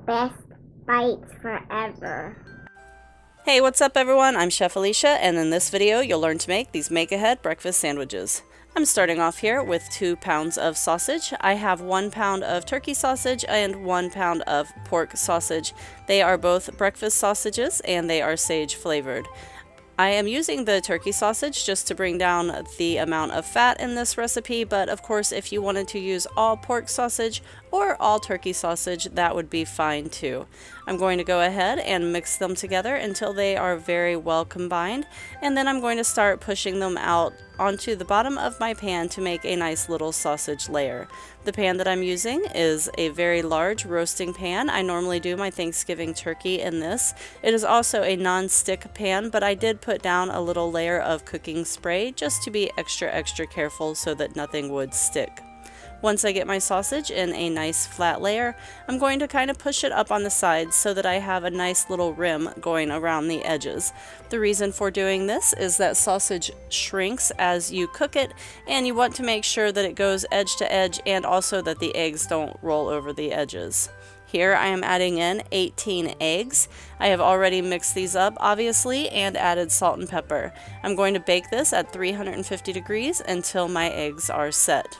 Best bites forever. Hey, what's up everyone? I'm Chef Alicia, and in this video you'll learn to make these make-ahead breakfast sandwiches. I'm starting off here with 2 pounds of sausage. I have 1 pound of turkey sausage and 1 pound of pork sausage. They are both breakfast sausages and they are sage flavored. I am using the turkey sausage just to bring down the amount of fat in this recipe, but of course if you wanted to use all pork sausage or all turkey sausage, that would be fine too. I'm going to go ahead and mix them together until they are very well combined, and then I'm going to start pushing them out onto the bottom of my pan to make a nice little sausage layer. The pan that I'm using is a very large roasting pan. I normally do my Thanksgiving turkey in this. It is also a non-stick pan, but I did put down a little layer of cooking spray just to be extra careful so that nothing would stick. Once I get my sausage in a nice flat layer, I'm going to kind of push it up on the sides so that I have a nice little rim going around the edges. The reason for doing this is that sausage shrinks as you cook it, and you want to make sure that it goes edge to edge and also that the eggs don't roll over the edges. Here I am adding in 18 eggs. I have already mixed these up obviously and added salt and pepper. I'm going to bake this at 350 degrees until my eggs are set.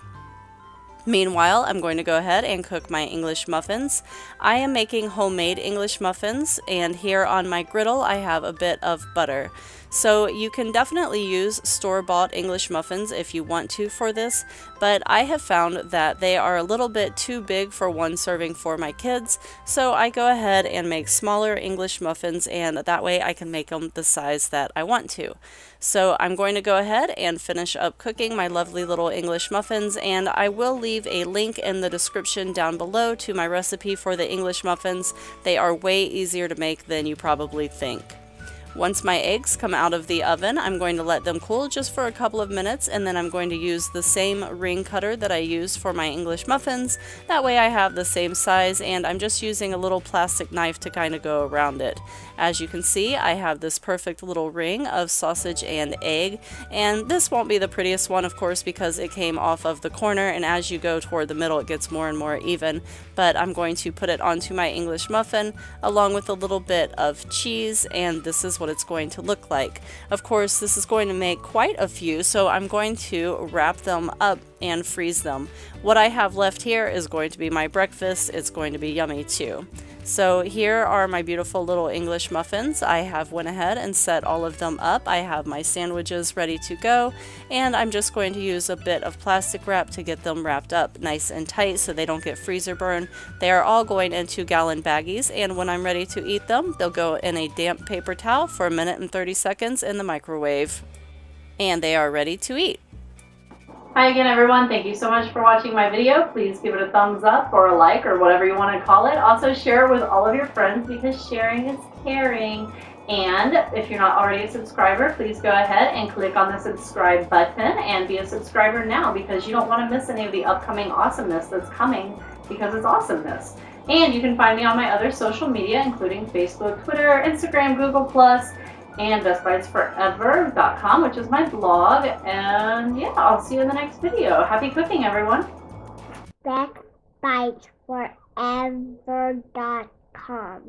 Meanwhile, I'm going to go ahead and cook my English muffins. I am making homemade English muffins, and here on my griddle I have a bit of butter. So you can definitely use store-bought English muffins if you want to for this, but I have found that they are a little bit too big for one serving for my kids, so I go ahead and make smaller English muffins, and that way I can make them the size that I want to. So I'm going to go ahead and finish up cooking my lovely little English muffins, and I will leave a link in the description down below to my recipe for the English muffins. They are way easier to make than you probably think. Once my eggs come out of the oven, I'm going to let them cool just for a couple of minutes, and then I'm going to use the same ring cutter that I used for my English muffins. That way I have the same size, and I'm just using a little plastic knife to kind of go around it. As you can see, I have this perfect little ring of sausage and egg, and this won't be the prettiest one of course because it came off of the corner, and as you go toward the middle it gets more and more even, but I'm going to put it onto my English muffin along with a little bit of cheese, and this is what it's going to look like. Of course, this is going to make quite a few, so I'm going to wrap them up and freeze them. What I have left here is going to be my breakfast. It's going to be yummy too. So here are my beautiful little English muffins. I have went ahead and set all of them up. I have my sandwiches ready to go, and I'm just going to use a bit of plastic wrap to get them wrapped up nice and tight so they don't get freezer burn. They are all going into gallon baggies, and when I'm ready to eat them, they'll go in a damp paper towel for 1 minute and 30 seconds in the microwave. And they are ready to eat. Hi again everyone, thank you so much for watching my video. Please give it a thumbs up or a like or whatever you want to call it. Also share it with all of your friends because sharing is caring. And if you're not already a subscriber, please go ahead and click on the subscribe button and be a subscriber now because you don't want to miss any of the upcoming awesomeness that's coming because it's awesomeness. And you can find me on my other social media including Facebook, Twitter, Instagram, Google+, and bestbitesforever.com, which is my blog. And yeah, I'll see you in the next video. Happy cooking, everyone. Bestbitesforever.com.